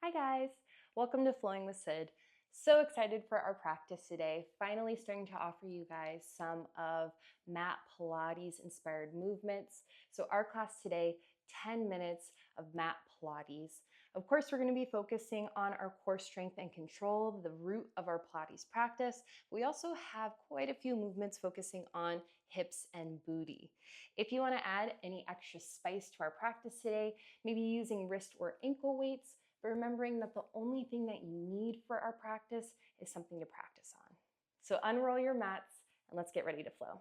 Hi guys, welcome to Flowing with Sid. So excited for our practice today. Finally starting to offer you guys some of mat Pilates inspired movements. So our class today, 10 minutes of mat Pilates. Of course, we're going to be focusing on our core strength and control, the root of our Pilates practice. We also have quite a few movements focusing on hips and booty. If you want to add any extra spice to our practice today, maybe using wrist or ankle weights, but remembering that the only thing that you need for our practice is something to practice on. So unroll your mats and let's get ready to flow.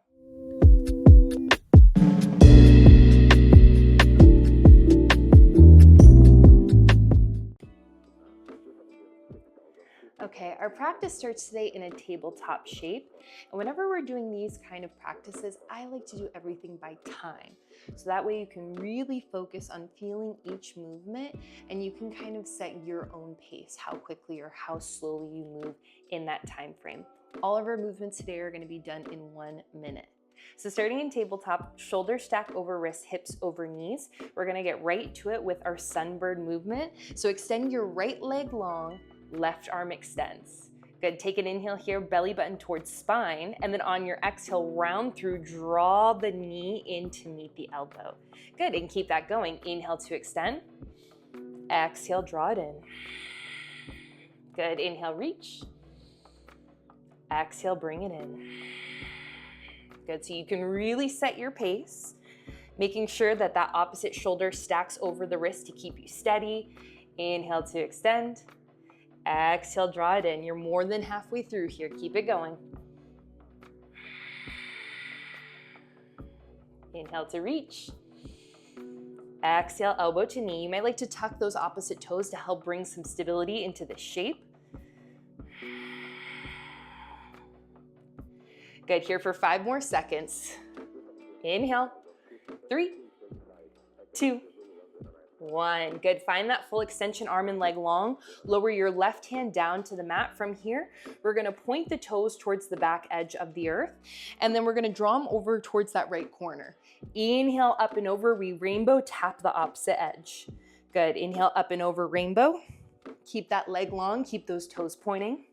Okay, our practice starts today in a tabletop shape. And whenever we're doing these kind of practices, I like to do everything by time. So that way you can really focus on feeling each movement and you can kind of set your own pace, how quickly or how slowly you move in that time frame. All of our movements today are going to be done in 1 minute. So starting in tabletop, shoulder stack over wrist, hips over knees. We're going to get right to it with our sunbird movement. So extend your right leg long, left arm extends. Good, take an inhale here, belly button towards spine, and then on your exhale, round through, draw the knee in to meet the elbow. Good, and keep that going. Inhale to extend. Exhale, draw it in. Good, inhale, reach. Exhale, bring it in. Good, so you can really set your pace, making sure that that opposite shoulder stacks over the wrist to keep you steady. Inhale to extend. Exhale, draw it in. You're more than halfway through here. Keep it going. Inhale to reach. Exhale, elbow to knee. You might like to tuck those opposite toes to help bring some stability into the shape. Good, here for 5 more seconds. Inhale, 3, 2, 1. Good, find that full extension, arm and leg long. Lower your left hand down to the mat. From here, we're gonna point the toes towards the back edge of the earth, and then we're gonna draw them over towards that right corner. Inhale, up and over, we rainbow, tap the opposite edge. Good, inhale, up and over, rainbow. Keep that leg long, keep those toes pointing.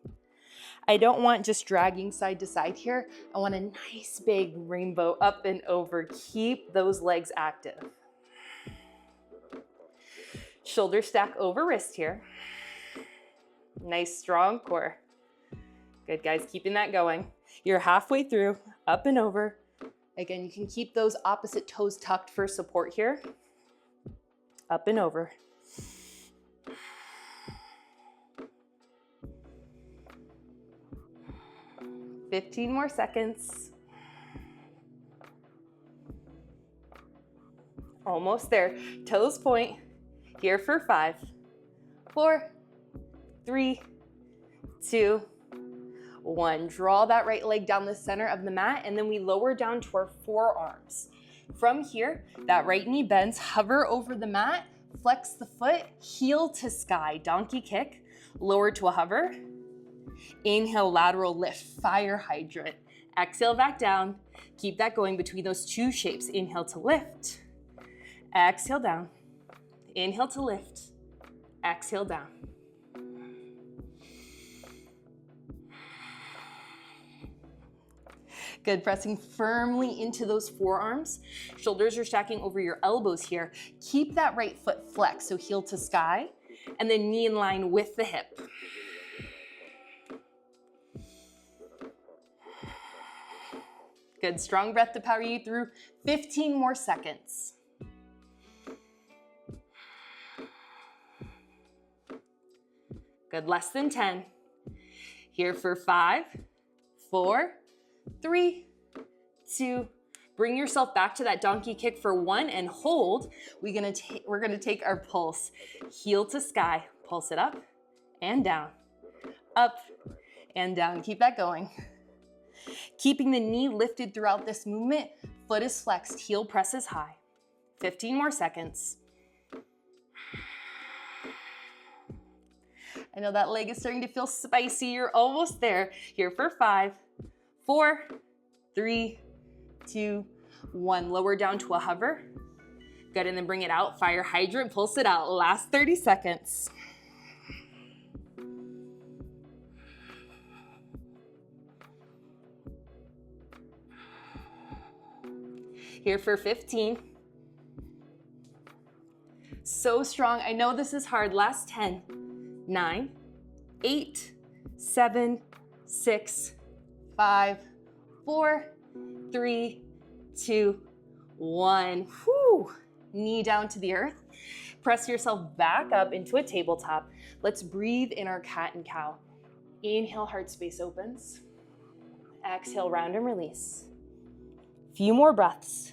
I don't want just dragging side to side here. I want a nice big rainbow up and over. Keep those legs active. Shoulder stack over wrist here. Nice strong core. Good, guys, keeping that going. You're halfway through, up and over. Again, you can keep those opposite toes tucked for support here. Up and over. "15 more seconds. Almost there. Toes point. Here for 5, 4, 3, 2, 1. Draw that right leg down the center of the mat, and then we lower down to our forearms. From here, that right knee bends, hover over the mat, flex the foot, heel to sky, donkey kick, lower to a hover. Inhale, lateral lift, fire hydrant. Exhale, back down. Keep that going between those two shapes. Inhale to lift. Exhale, down. Inhale to lift. Exhale, down. Good, pressing firmly into those forearms. Shoulders are stacking over your elbows here. Keep that right foot flexed, so heel to sky, and then knee in line with the hip. Good, strong breath to power you through. 15 more seconds. Good, less than 10. Here for 5, 4, 3, 2. Bring yourself back to that donkey kick for 1 and hold. We're gonna take our pulse. Heel to sky, pulse it up and down, up and down. Keep that going. Keeping the knee lifted throughout this movement, foot is flexed, heel presses high. 15 more seconds. I know that leg is starting to feel spicy. You're almost there. Here for 5, 4, 3, 2, 1. Lower down to a hover. Good, and then bring it out. Fire hydrant, pulse it out. Last 30 seconds. Here for 15. So strong. I know this is hard. Last 10, 9, 8, 7, 6, 5, 4, 3, 2, 1. Whew. Knee down to the earth. Press yourself back up into a tabletop. Let's breathe in our cat and cow. Inhale, heart space opens. Exhale, round and release. Few more breaths.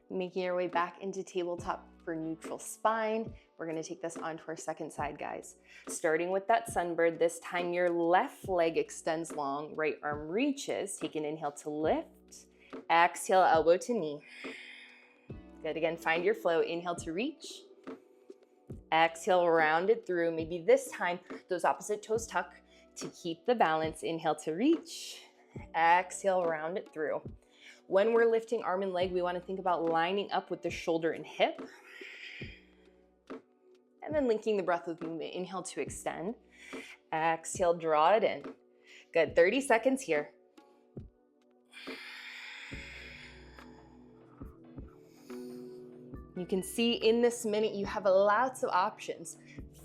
Making your way back into tabletop for neutral spine. We're gonna take this onto our second side, guys. Starting with that sunbird, this time your left leg extends long, right arm reaches. Take an inhale to lift. Exhale, elbow to knee. Good, again, find your flow. Inhale to reach. Exhale, round it through. Maybe this time, those opposite toes tuck to keep the balance. Inhale to reach. Exhale, round it through. When we're lifting arm and leg, we want to think about lining up with the shoulder and hip. And then linking the breath with movement. Inhale to extend. Exhale, draw it in. Good, 30 seconds here. You can see in this minute, you have lots of options.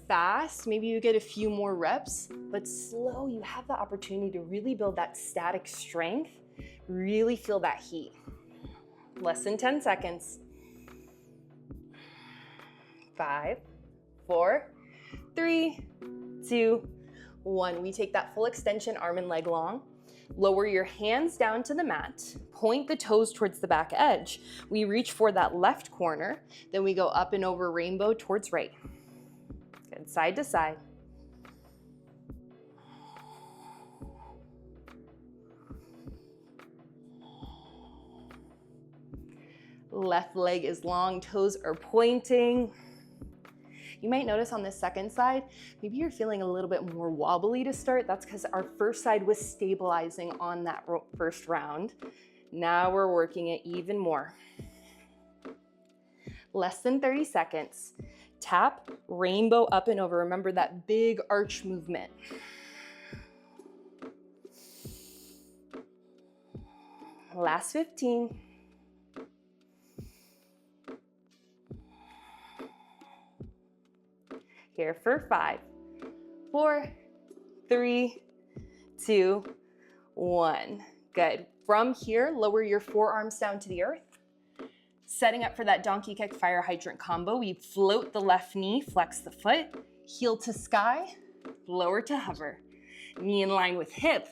Fast, maybe you get a few more reps, but slow, you have the opportunity to really build that static strength, really feel that heat. Less than 10 seconds. 5, 4, 3, 2, 1. We take that full extension, arm and leg long. Lower your hands down to the mat. Point the toes towards the back edge. We reach for that left corner. Then we go up and over rainbow towards right. Good, side to side. Left leg is long, toes are pointing. You might notice on the second side, maybe you're feeling a little bit more wobbly to start. That's because our first side was stabilizing on that first round. Now we're working it even more. Less than 30 seconds. Tap, rainbow up and over. Remember that big arch movement. Last 15. Here for 5, 4, 3, 2, 1. Good. From here, lower your forearms down to the earth. Setting up for that donkey kick fire hydrant combo. We float the left knee, flex the foot, heel to sky, lower to hover. Knee in line with hip,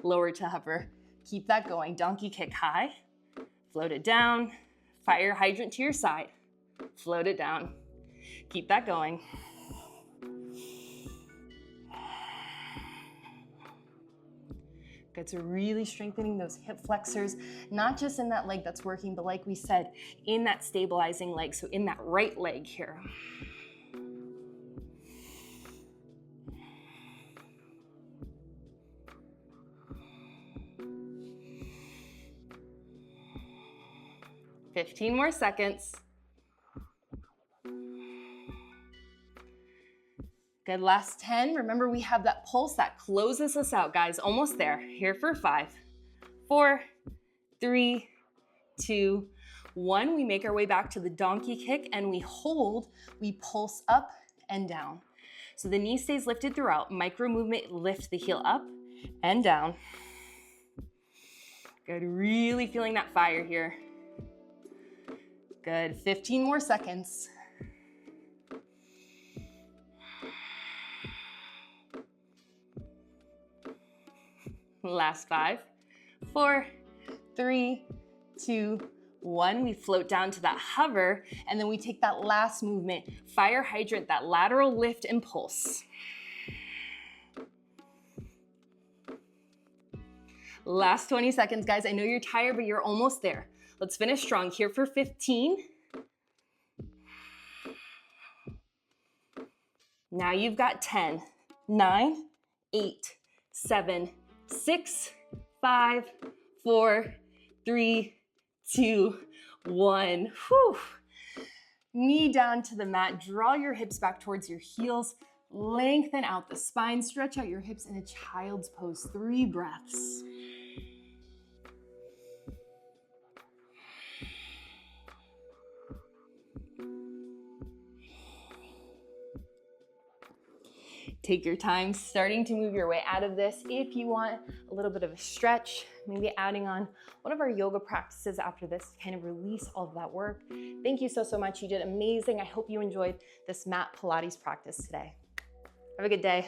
lower to hover. Keep that going. Donkey kick high, float it down, fire hydrant to your side, float it down. Keep that going. Good, so really strengthening those hip flexors, not just in that leg that's working, but like we said, in that stabilizing leg, so in that right leg here. Fifteen more seconds. Good, last 10. Remember, we have that pulse that closes us out, guys. Almost there. Here for 5, 4, 3, 2, 1. We make our way back to the donkey kick and we hold. We pulse up and down. So the knee stays lifted throughout. Micro movement, lift the heel up and down. Good, really feeling that fire here. Good, 15 more seconds. Last 5, 4, 3, 2, 1. We float down to that hover, and then we take that last movement, fire hydrant, that lateral lift and pulse. Last 20 seconds, guys. I know you're tired, but you're almost there. Let's finish strong. Here for 15. Now you've got 10, 9, 8, 7, 6, 5, 4, 3, 2, 1. Whew. Knee down to the mat, draw your hips back towards your heels, lengthen out the spine, stretch out your hips in a child's pose. 3 breaths. Take your time starting to move your way out of this. If you want a little bit of a stretch, maybe adding on one of our yoga practices after this to kind of release all of that work. Thank you so much. You did amazing. I hope you enjoyed this mat Pilates practice today. Have a good day.